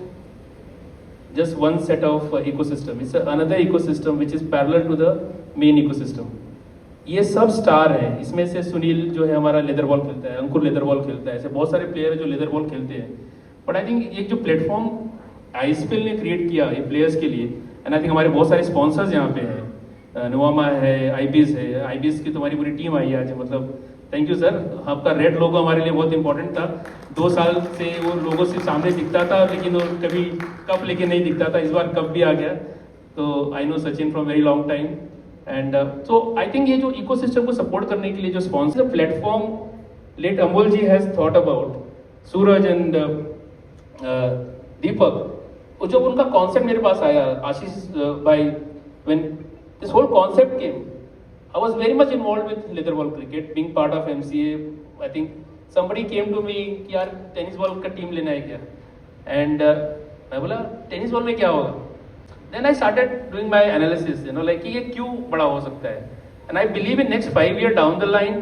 Speaker 2: just one set of ecosystem. It's another ecosystem which is parallel to the main ecosystem. ये सब star हैं। इसमें से सुनील जो है हमारा leather ball खेलता है, अंकुर लेदर बॉल खेलता है, ऐसे बहुत सारे प्लेयर हैं जो लेदर बॉल खेलते हैं। बट आई थिंक एक जो प्लेटफॉर्म ISPL ने क्रिएट किया ये प्लेयर्स के लिए, एंड आई थिंक हमारे बहुत सारे स्पॉन्सर्स यहाँ पे हैं, नोवामा है, IBIS है। IBIS की तुम्हारी पूरी टीम आई है आज, मतलब थैंक यू सर। आपका रेड लोगो हमारे लिए बहुत इंपॉर्टेंट था। 2 साल से वो लोगो सिर्फ सामने दिखता था, लेकिन वो कभी कप लेके नहीं दिखता था। इस बार कप भी आ गया। तो I know Sachin from very long time, and so I think ये जो इकोसिस्टम को सपोर्ट करने के लिए जो sponsor platform late Amol ji has thought about, Suraj and Deepak, वो जो उनका कॉन्सेप्ट मेरे पास आया, आशीष भाई, when this whole concept came, I was very much involved with leather ball cricket, being part of MCA. I think somebody came to me कि यार tennis ball का टीम लेना है क्या? And मैं बोला टेनिस बॉल में क्या होगा? Then I started doing my analysis, like कि ये क्यों बड़ा हो सकता है? And I believe in next 5 years down the line,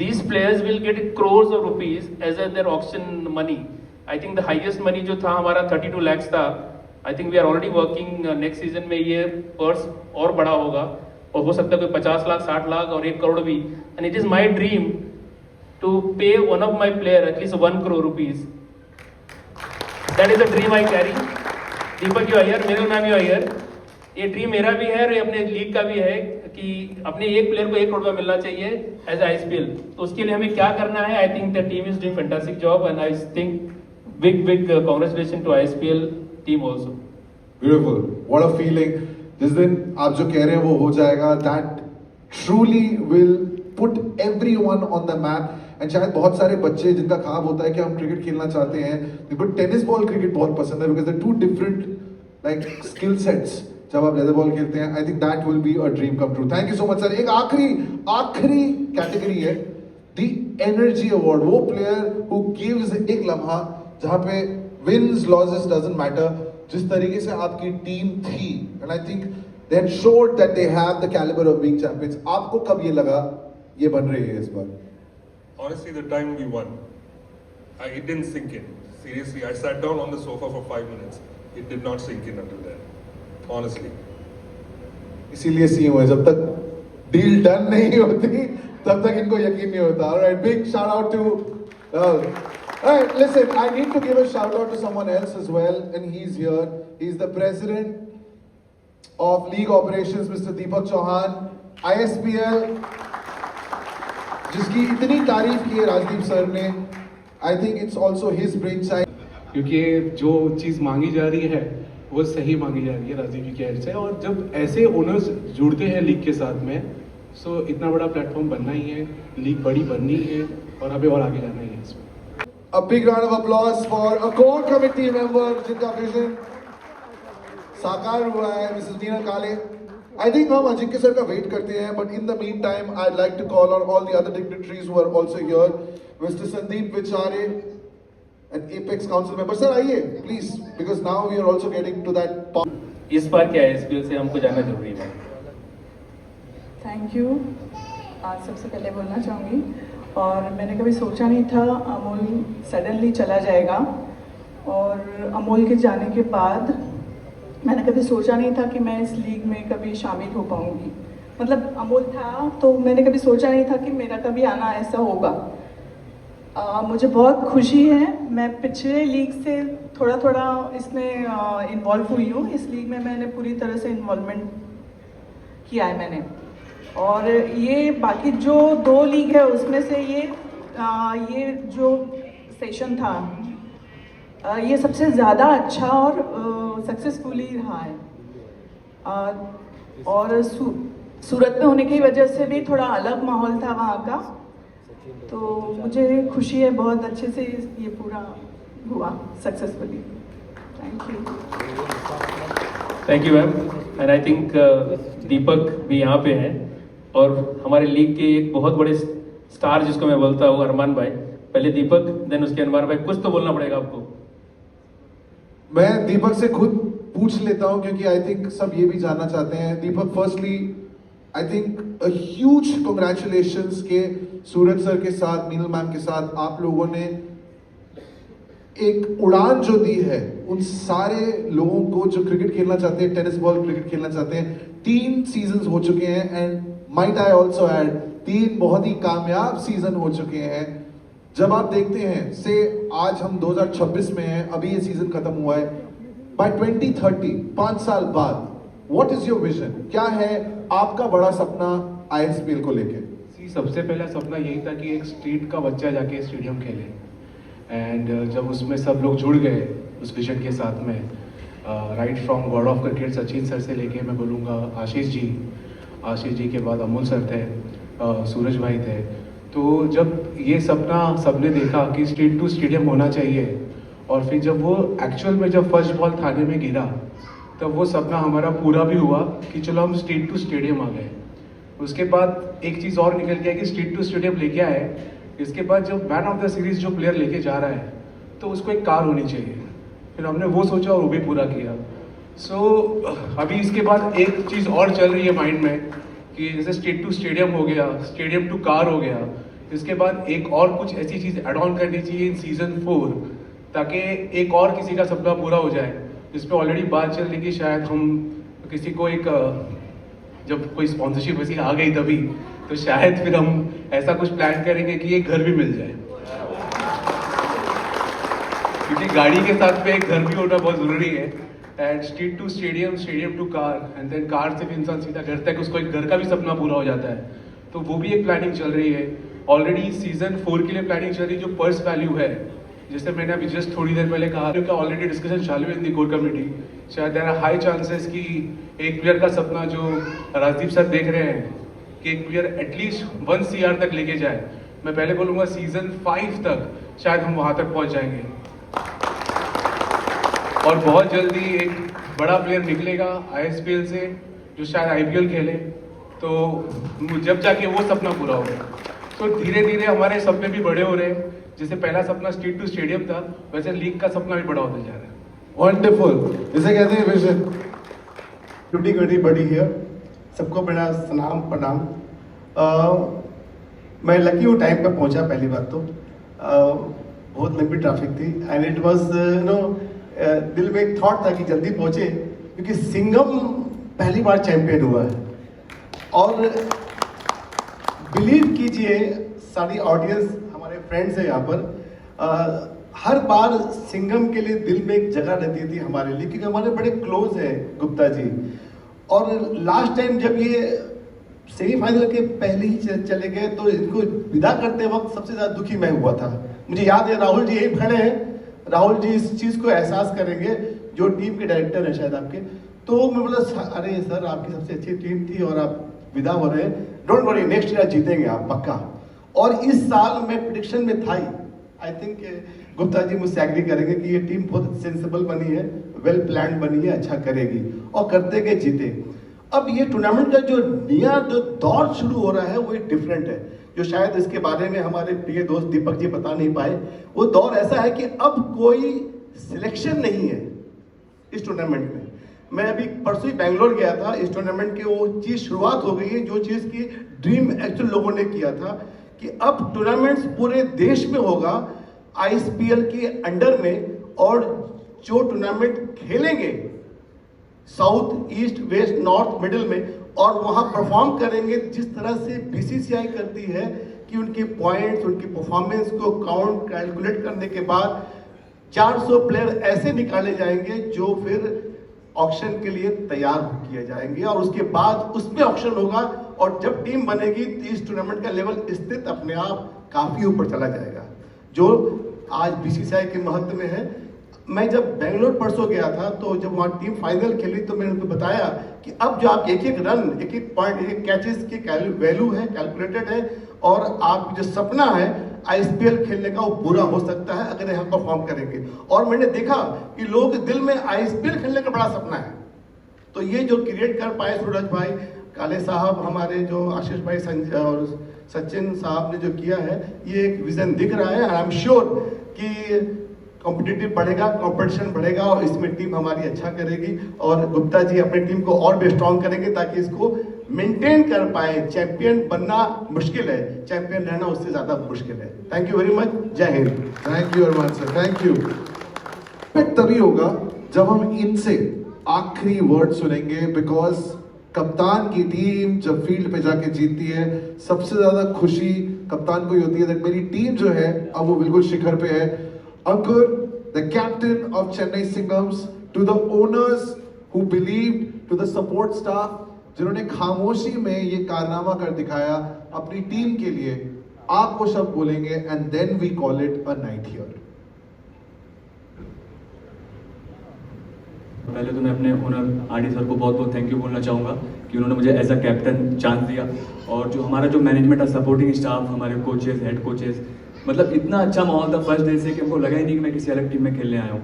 Speaker 2: these players will get crores of rupees as their auction money. I think the highest money जो था हमारा 32 lakhs था. I think we are already working next season में ये purse और बड़ा होगा, और हो सकता है कोई 50 लाख, 60 लाख और 1 करोड़ भी। And it is my dream to pay one of my player at least 1 crore rupees. That is the dream I carry. Deepak you are, Miral ma'am you are, ये ड्रीम मेरा भी है और ये अपने लीग का भी है कि अपने एक प्लेयर को 1 करोड़ रुपया मिलना चाहिए एज ISPL। तो उसके लिए हमें क्या करना है? I think the team is doing fantastic job, and I think big congratulation to ISPL team also.
Speaker 3: Beautiful, what a feeling. जिस दिन आप जो कह रहे हैं वो हो जाएगा, that truly will put everyone on the map. And शायद बहुत सारे बच्चे जिनका ख्वाब होता है कि हम क्रिकेट खेलना चाहते हैं, जिनको टेनिस बॉल क्रिकेट बहुत पसंद है, because the 2 different like skill sets. जब आप लेदर बॉल खेलते हैं, I think that will be a dream come true. Thank you so much sir. एक आखिरी कैटेगरी है द एनर्जी अवार्ड, वो प्लेयर हु गिव्स, एक लम्हा जहां पे विन्स लॉसेस डजंट मैटर, जिस तरीके से आपकी टीम थी, and I think they had showed that they have the calibre of being champions. आपको कब ये लगा ये बन रही है इस बार?
Speaker 12: Honestly, the time we won, it didn't sink in. Seriously, I sat down on the sofa for 5 minutes. It did not sink in until then. Honestly.
Speaker 3: इसीलिए सीएम है, जब तक डील डन नहीं होती तब तक इनको यकीन नहीं होता। Alright, big shout out to alright, listen, I need to give a shout out to someone else as well, and he's here. He's the president of League Operations, Mr. Deepak Chauhan, ISPL, जिसकी इतनी तारीफ की है Rajdeep sir ने। I think it's also his brainchild.
Speaker 9: क्योंकि जो चीज़ मांगी जा रही है वो सही मांगी जा रही है राजीव जी के एंड से, और जब ऐसे ओनर्स जुड़ते हैं लीग के साथ में, सो इतना बड़ा प्लेटफॉर्म बनना ही है, लीग बड़ी बननी है और हमें और आगे जाना ही है इसमें।
Speaker 3: A big round of applause for a core committee member जिनका विजन साकार हुआ है, मिसेस नीना काले। I think हम अजिंक्य सर का वेट करते हैं, but in the meantime I'd like to call on all the other dignitaries who are also here, Mr. Sandeep Vichare, an Apex Council member. Sir आइए please, because now we are also getting to that part.
Speaker 2: इस बार क्या है, ISPL से हमको जानना जरूरी है।
Speaker 13: Thank you. आज सबसे पहले बोलना चाहूँगी, और मैंने कभी सोचा नहीं था अमोल सडनली चला जाएगा, और अमोल के जाने के बाद मैंने कभी सोचा नहीं था कि मैं इस लीग में कभी शामिल हो पाऊँगी। मतलब अमोल था तो मैंने कभी सोचा नहीं था कि मेरा कभी आना ऐसा होगा। मुझे बहुत खुशी है, मैं पिछले लीग से थोड़ा थोड़ा इसमें इन्वॉल्व हुई हूँ। इस लीग में मैंने पूरी तरह से इन्वॉल्वमेंट किया है मैंने, और ये बाकी जो 2 लीग है उसमें से ये जो सेशन था ये सबसे ज़्यादा अच्छा और सक्सेसफुली रहा है। और सूरत में होने की वजह से भी थोड़ा अलग माहौल था वहाँ का, तो मुझे खुशी है बहुत अच्छे से ये पूरा हुआ successfully. Thank
Speaker 2: you ma'am. And I think Deepak भी यहाँ पे हैं, और हमारे लीग के एक बहुत बड़े स्टार जिसको मैं बोलता हूँ अरमान भाई। पहले दीपक, देन उसके अनवर भाई। कुछ तो बोलना पड़ेगा आपको।
Speaker 3: मैं दीपक से खुद पूछ लेता हूं, क्योंकि आई थिंक सब ये भी जानना चाहते हैं। Deepak, firstly I think a huge congratulations के सूरज सर के साथ, मीनल मैम के साथ आप लोगों ने एक उड़ान जो दी है उन सारे लोगों को जो क्रिकेट खेलना चाहते हैं, टेनिस बॉल क्रिकेट खेलना चाहते हैं। 3 सीजन्स हो चुके हैं, and might I also add 3 बहुत ही कामयाब सीजन हो चुके हैं। जब आप देखते हैं से आज हम 2026 में हैं, अभी ये सीजन खत्म हुआ है, बाय 2030 5 साल बाद व्हाट इज योर विजन? क्या है आपका बड़ा सपना आईएसपीएल को लेके?
Speaker 9: सबसे पहला सपना यही था कि एक स्ट्रीट का बच्चा जाके स्टेडियम खेले, एंड जब उसमें सब लोग जुड़ गए उस विजन के साथ में, right from God of cricket Sachin sir से लेके मैं बोलूँगा आशीष जी के बाद अमोल सर थे, सूरज भाई थे। तो जब ये सपना सबने देखा कि स्ट्रीट टू स्टेडियम होना चाहिए, और फिर जब वो एक्चुअल में जब फर्स्ट बॉल थाने में गिरा, तब वो सपना हमारा पूरा भी हुआ कि चलो हम स्ट्रीट टू स्टेडियम आ गए। उसके बाद एक चीज़ और निकल गया कि स्ट्रीट टू स्टेडियम लेके आए, इसके बाद जब मैन ऑफ द सीरीज जो प्लेयर लेके जा रहा है तो उसको एक कार होनी चाहिए। फिर हमने वो सोचा और वो भी पूरा किया। अभी इसके बाद एक चीज़ और चल रही है माइंड में कि जैसे स्ट्रीट टू स्टेडियम हो गया, स्टेडियम टू कार हो गया, इसके बाद एक और कुछ ऐसी चीज़ एड ऑन करनी चाहिए इन सीजन 4, ताकि एक और किसी का सपना पूरा हो जाए। जिस पे ऑलरेडी बात चल रही कि शायद हम किसी को एक, जब कोई स्पॉन्सरशिप ऐसी आ गई तभी, तो शायद फिर हम ऐसा कुछ प्लान करेंगे कि एक घर भी मिल जाए, क्योंकि गाड़ी के साथ में एक घर भी होना बहुत ज़रूरी है। And street to stadium, stadium to car, and then car से भी इंसान सीधा घर तक, उसको एक घर का भी सपना पूरा हो जाता है। तो वो भी एक प्लानिंग चल रही है। ऑलरेडी सीजन 4 के लिए प्लानिंग चल रही है, जो पर्स वैल्यू है, जैसे मैंने अभी जस्ट थोड़ी देर पहले कहा, क्योंकि ऑलरेडी डिस्कशन चालू है इन दी कोर कमेटी। शायद देयर आर हाई चांसेस कि एक प्लेयर का सपना जो राजदीप सर देख रहे हैं कि एक प्लेयर एटलीस्ट 1 CR तक लेके जाए, मैं पहले बोलूँगा सीजन 5 तक शायद हम वहाँ तक पहुँच जाएंगे। और बहुत जल्दी एक बड़ा प्लेयर निकलेगा ISPL से जो शायद IPL खेले, तो जब जाके वो सपना पूरा होगा। तो धीरे धीरे हमारे सपने भी बड़े हो रहे हैं। जैसे पहला सपना स्ट्रीट टू स्टेडियम था, वैसे लीग का सपना भी बड़ा होता जा रहा है।
Speaker 3: वंडरफुल, इसे कहते हैं विजन।
Speaker 4: ड्यूटी करी बड़ी है, सबको बड़ा सलाम प्रणाम। मैं लकी हूँ टाइम पे पहुँचा। पहली बात तो बहुत लंबी ट्रैफिक थी एंड इट वाज दिल में एक थॉट था कि जल्दी पहुँचे, क्योंकि सिंघम पहली बार चैंपियन हुआ है। और बिलीव कीजिए, सारी ऑडियंस हमारे फ्रेंड्स हैं यहाँ पर, हर बार सिंघम के लिए दिल में एक जगह रहती थी हमारे लिए, क्योंकि हमारे बड़े क्लोज हैं गुप्ता जी। और लास्ट टाइम जब ये सेमीफाइनल के पहले ही चले गए तो इनको विदा करते वक्त सबसे ज़्यादा दुखी मैं हुआ था। मुझे याद है राहुल जी यही खड़े हैं, राहुल जी इस चीज़ को एहसास करेंगे, जो टीम के डायरेक्टर हैं शायद आपके। तो मैं बोला अरे सर आपकी सबसे अच्छी टीम थी और आप विदा हो रहे हैं, डोंट वरी नेक्स्ट ईयर जीतेंगे आप पक्का। और इस साल मैं प्रेडिक्शन में था ही, आई थिंक गुप्ता जी मुझसे एग्री करेंगे कि ये टीम बहुत सेंसिबल बनी है, वेल प्लान बनी है, अच्छा करेगी, और करते गए जीते। अब ये टूर्नामेंट का जो नया जो दौर शुरू हो रहा है वो एक डिफरेंट है, जो शायद इसके बारे में हमारे प्रिय दोस्त दीपक जी बता नहीं पाए। वो दौर ऐसा है कि अब कोई सिलेक्शन नहीं है इस टूर्नामेंट में। मैं अभी परसों ही बैंगलोर गया था, इस टूर्नामेंट की वो चीज़ शुरुआत हो गई है जो चीज़ की ड्रीम एक्चुअल लोगों ने किया था, कि अब टूर्नामेंट्स पूरे देश में होगा ISPL के अंडर में, और जो टूर्नामेंट खेलेंगे south east west north middle में, और वहाँ परफॉर्म करेंगे जिस तरह से BCCI करती है कि उनके पॉइंट्स, उनकी परफॉर्मेंस को काउंट कैलकुलेट करने के बाद 400 प्लेयर ऐसे निकाले जाएंगे जो फिर ऑक्शन के लिए तैयार किए जाएंगे, और उसके बाद उसमें ऑक्शन होगा, और जब टीम बनेगी तो इस टूर्नामेंट का लेवल स्थित अपने आप काफ़ी ऊपर चला जाएगा, जो आज BCCI के महत्व में है। मैं जब बेंगलोर परसों गया था तो जब वहाँ टीम फाइनल खेली तो मैंने उनको बताया कि अब जो आप एक एक रन, एक एक पॉइंट, एक एक कैचेस की वैल्यू है, कैलकुलेटेड है, और आप जो सपना है ISPL खेलने का वो पूरा हो सकता है अगर यहाँ परफॉर्म करेंगे। और मैंने देखा कि लोग दिल में ISPL खेलने का बड़ा सपना है, तो ये जो क्रिएट कर पाए सूरज भाई, काले साहब, हमारे जो आशीष भाई, संजय और सचिन साहब ने जो किया है, ये एक विजन दिख रहा है। आई एम श्योर कि कॉम्पिटिटिव बढ़ेगा, कंपटीशन बढ़ेगा, और इसमें टीम हमारी अच्छा करेगी, और गुप्ता जी अपनी टीम को और भी स्ट्रॉन्ग करेंगे ताकि इसको मेंटेन कर पाए। चैंपियन बनना मुश्किल है, चैंपियन रहना उससे ज़्यादा मुश्किल है। थैंक यू वेरी मच, जय हिंद।
Speaker 3: Thank you Armaan sir, thank you. तभी होगा जब हम इनसे आखिरी वर्ड सुनेंगे, बिकॉज कप्तान की टीम जब फील्ड पे जाके जीतती है, सबसे ज्यादा खुशी कप्तान को ही होती है दैट मेरी टीम जो है अब वो बिल्कुल शिखर पे है। Ankur, the captain of Chennai Singhams, to the owners who believed, to the support staff जिन्होंने खामोशी में ये कारनामा कर दिखाया अपनी टीम के लिए, आप वो शब्द बोलेंगे and then we call it a night here.
Speaker 10: पहले तो मैं अपने ओनर आरडी सर को बहुत बहुत थैंक यू बोलना चाहूँगा कि उन्होंने मुझे एज अ कैप्टन चांस दिया, और जो हमारा जो मैनेजमेंट है, सपोर्टिंग स्टाफ, हमारे कोचेस, हेड कोचेस, मतलब इतना अच्छा माहौल था फर्स्ट डे से कि हमको लगा ही नहीं कि मैं किसी अलग टीम में खेलने आया हूँ।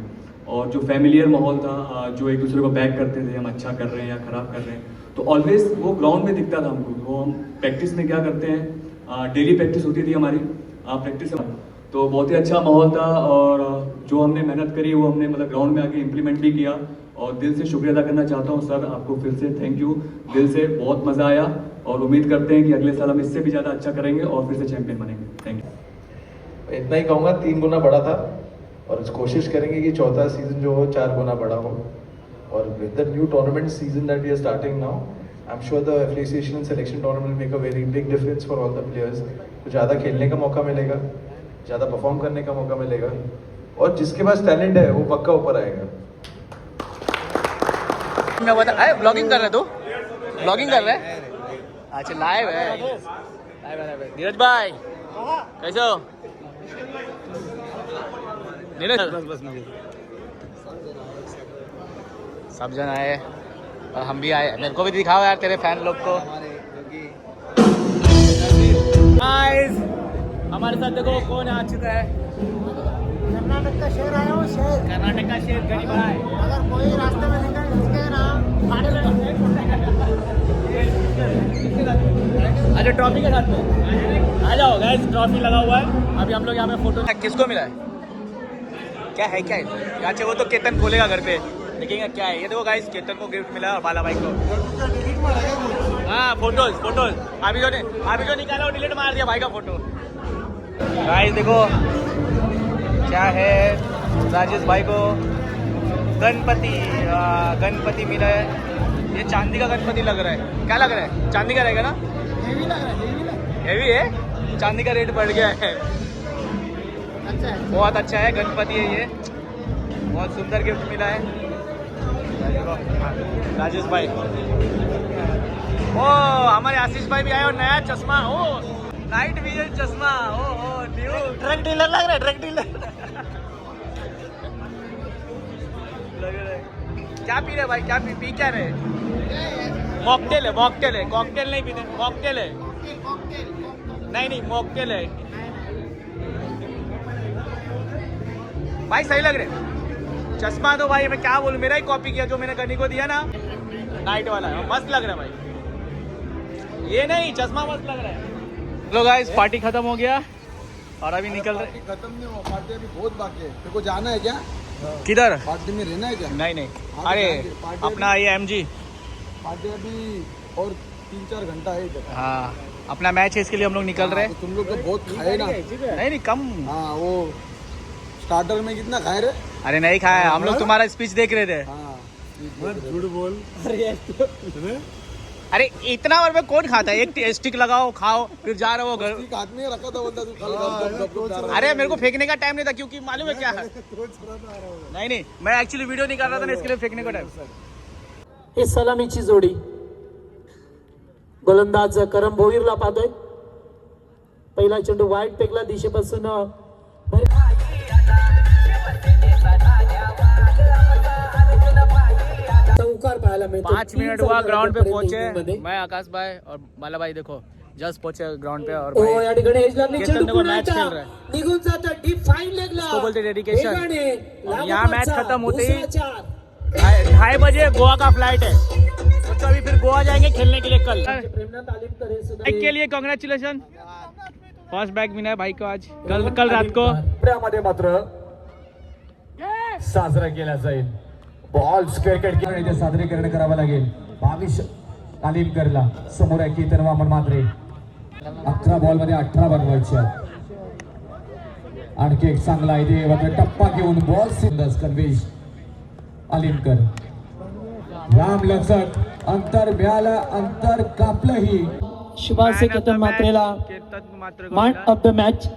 Speaker 10: और जो फैमिलियर माहौल था, जो एक दूसरे को बैक करते थे, हम अच्छा कर रहे हैं या ख़राब कर रहे हैं, तो ऑलवेज वो ग्राउंड में दिखता था हमको। वो हम प्रैक्टिस में क्या करते हैं, डेली प्रैक्टिस होती थी हमारी, प्रैक्टिस, तो बहुत ही अच्छा माहौल था, और जो हमने मेहनत करी वो हमने मतलब ग्राउंड में आके इम्प्लीमेंट भी किया। और दिल से शुक्रिया अदा करना चाहता हूँ सर, आपको फिर से थैंक यू, दिल से बहुत मज़ा आया, और उम्मीद करते हैं कि अगले साल हम इससे भी ज़्यादा अच्छा करेंगे और फिर से चैंपियन बनेंगे। Thank you.
Speaker 14: इतना ही कहूँगा, 3 गुना बड़ा था, और कोशिश करेंगे कि चौथा सीजन जो हो 4 गुना बड़ा हो। और with the new tournament season that we are starting now, I am sure the affiliation and selection tournament make a very big difference for all the players. तो ज़्यादा खेलने का मौका मिलेगा, ज़्यादा परफॉर्म करने का मौका मिलेगा, और जिसके पास टैलेंट है वो पक्का ऊपर आएगा।
Speaker 6: मैं बता, अरे ब्लॉगिंग कर रहे तू, ब्लॉगिंग कर रहे हैं? अच्छा लाइव है, लाइव है। नीरज भाई कैसे हो? नीरज बस सब जन आए और हम भी आए, मेरे को भी दिखाओ यार तेरे फैन लोग को। गाइस हमारे साथ देखो कौन आ चुका है।
Speaker 7: कर्नाटक का शेर आया हूँ, शेर,
Speaker 6: कर्नाटक का शेर गरीब है।
Speaker 7: अगर कोई रास्ते में निकल
Speaker 6: अरे ट्रॉफी के साथ में आ जाओ गाइस, ट्रॉफी लगा हुआ है। अभी हम लोग यहाँ पे फोटो किसको मिला है, क्या है क्या है? अच्छा वो तो केतन खोलेगा घर पे, देखेंगे क्या है। ये देखो गाइस, केतन को गिफ्ट मिला है बाला भाई को। हाँ फोटोज अभी जो निकाला वो डिलीट मार दिया भाई का फोटो। गाइस देखो क्या है, राजेश भाई को गणपति मिला है। ये चांदी का गणपति लग रहा है, क्या लग रहा है? चांदी का रहेगा ना? हेवी लग रहा है, हेवी है। चांदी का रेट बढ़ गया है। अच्छा है, बहुत अच्छा है गणपति है ये, बहुत सुंदर गिफ्ट मिला है। राजेश भाई, ओ हमारे आशीष भाई भी आए और नया चश्मा, ओ नाइट विजन चश्मा, ओ न्यू ड्रग डीलर लग रहा है, ड्रग डीलर लग रहा है। क्या पी रहे भाई, क्या पी क्या रहे? मॉकटेल है, कॉकटेल नहीं पीते, मॉकटेल है। नहीं मॉकटेल है भाई, सही लग रहे। चश्मा तो भाई मैं क्या बोलूं, मेरा ही कॉपी किया जो मैंने गनी को दिया ना, नाइट वाला, मस्त लग रहा है भाई। ये नहीं, चश्मा मस्त लग रहा है। लो गाइस, पार्टी खत्म हो गया और अभी निकल रहे।
Speaker 5: खत्म नहीं हुआ, पार्टी अभी बहुत बाकी है। तेरे को जाना है क्या?
Speaker 6: किधर?
Speaker 5: पार्टी में रहना है क्या?
Speaker 6: नहीं अरे अपना ये MG
Speaker 5: पार्टी अभी और 3-4 घंटा है इधर।
Speaker 6: हाँ अपना मैच है, इसके लिए हम लोग निकल रहे हैं।
Speaker 5: तुम लोग तो बहुत खाए ना?
Speaker 6: नहीं कम।
Speaker 5: हाँ वो स्टार्टर में कितना खाए रे?
Speaker 6: अरे नहीं खाया, हम लोग तुम्हारा स्पीच देख रहे थे।
Speaker 5: झूठ बोल।
Speaker 6: अरे इतना और में कौन खाता है? एक स्टिक लगाओ खाओ फिर जा रहे हो घर।
Speaker 5: हाथ में रखा था, बोलता तू।
Speaker 6: अरे मेरे को फेंकने का टाइम नहीं था, क्योंकि मालूम है क्या है। नहीं मैं एक्चुअली वीडियो नहीं कर रहा था ना, इसके लिए फेंकने का टाइम।
Speaker 11: ही सलामीची जोडी गोलंदाज करम भोईरला पाहतोय। पहिला चेंडू वाईट फेकला दिशेपासून, चौकार पाहायला मिळतो।
Speaker 6: 5 मिनट हुआ ग्राउंड पे पहुंचे, मैं आकाश भाई और बाला भाई देखो जस्ट पहुंचे ग्राउंड पे। और
Speaker 11: ओ या ठिकाणी एज लागली, चेंडू
Speaker 6: मैच
Speaker 11: पुन्हा
Speaker 6: खेल रहा है,
Speaker 11: निघून जातो डीप फाईन लेगला,
Speaker 6: इसको बोलते डेडिकेशन।
Speaker 11: वेगाने
Speaker 6: यहाँ मैच खत्म होते ही
Speaker 11: दुसरा
Speaker 6: 2:30 बजे गोवा का फ्लाइट है, तो अभी फिर गोवा जाएंगे खेलने के लिए कल। बाइक के लिए कांग्रेचुलेशन, फर्स्ट बैग मिला है भाई को आज, कल रात को।
Speaker 15: मध्ये मात्र साजरा केला जाईल। बॉल क्रिकेट इथे सादरीकरण करावं लागेल। 22 तालीमकरला समोर आहे केतन वामन मात्रे। 11 बॉल मध्ये 18 बनवायचे। आणखी एक चांगला इथे मात्र टप्पा घेऊन बॉल सिंदस कन्वेश आलिमकर। राम लचक अंतर मिळालं, अंतर कापलंही।
Speaker 11: शुभासे केतन मात्रेला मॅन ऑफ द मॅच